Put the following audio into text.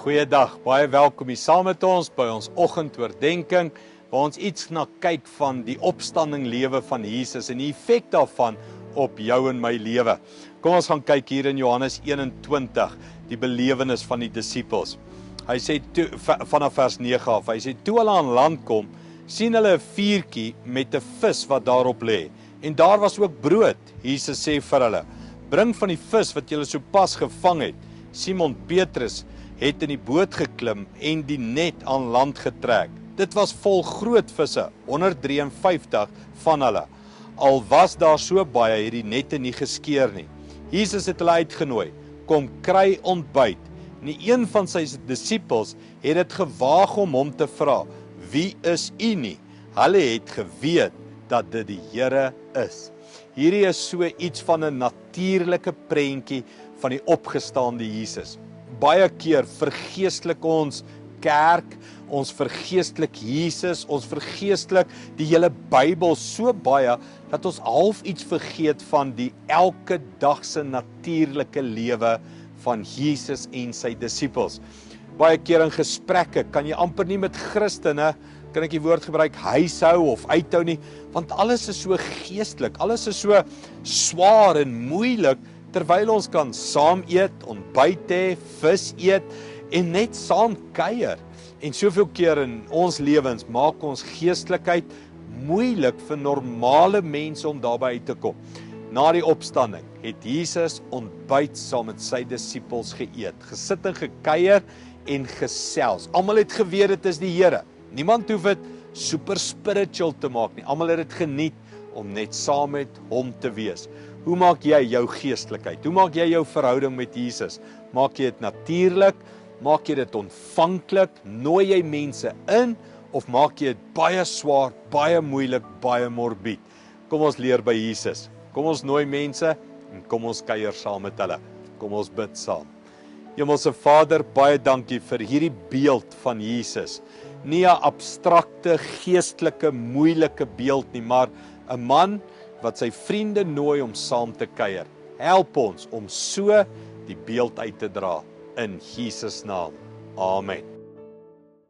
Goeiedag, baie welkom hier saam met ons by ons oggendoordenkings, waar ons iets na kyk van die opstanding lewe van Jesus en die effek daarvan op jou en my lewe. Kom ons gaan kyk hier in Johannes 21, die belewenis van die disippels. Hy sê vanaf vers 9 af, hy sê toe hulle aan land kom, sien hulle 'n vuurtjie met 'n vis wat daarop lê. En daar was ook brood. Jesus sê vir hulle: "Bring van die vis wat julle sopas gevang het." Simon Petrus het in die boot geklim en die net aan land getrek. Dit was vol groot visse, 153 van hulle. Al was daar so baie, het die nette nie geskeur nie. Jesus het hulle uitgenooi: "Kom kry ontbyt." En een van sy disippels het dit gewaag om hom te vra: "Wie is u nie?" Hulle het geweet dat dit die Here is. Hierdie is so iets van 'n natuurlike prentjie van die opgestaande Jesus. Baie keer vergeestelik ons kerk, ons vergeestelik Jesus, ons vergeestelik die hele Bybel so baie, dat ons half iets vergeet van die elke dagse natuurlike lewe van Jesus en sy disippels. Baie keer in gesprekke kan jy amper nie met Christene, kan ek die woord gebruik, huishou of uithou nie, want alles is so geestelik, alles is so swaar en moeilik, terwyl ons kan saam eet, ontbyt hê, vis eet en net saam kuier. En soveel keer in ons lewens maak ons geestelikheid moeilik vir normale mense om daarby uit te kom. Na die opstanding het Jesus ontbyt saam met sy disippels geëet, gesit en gekuier en gesels. Almal het geweet dit is die Here. Niemand hoef dit super spiritual te maak nie. Almal het dit geniet om net saam met hom te wees. Hoe maak jy jou geestelikheid? Hoe maak jy jou verhouding met Jesus? Maak jy dit natuurlik? Maak jy dit ontvanklik? Nooi jy mense in? Of maak jy dit baie swaar, baie moeilik, baie morbied? Kom ons leer by Jesus. Kom ons nooi mense en kom ons kuier saam met hulle. Kom ons bid saam. Hemelse Vader, baie dankie vir hierdie beeld van Jesus. Nie 'n abstrakte, geestelike, moeilike beeld nie, maar 'n man wat sy vriende nooi om saam te kuier. Help ons om so die beeld uit te dra in Jesus naam. Amen.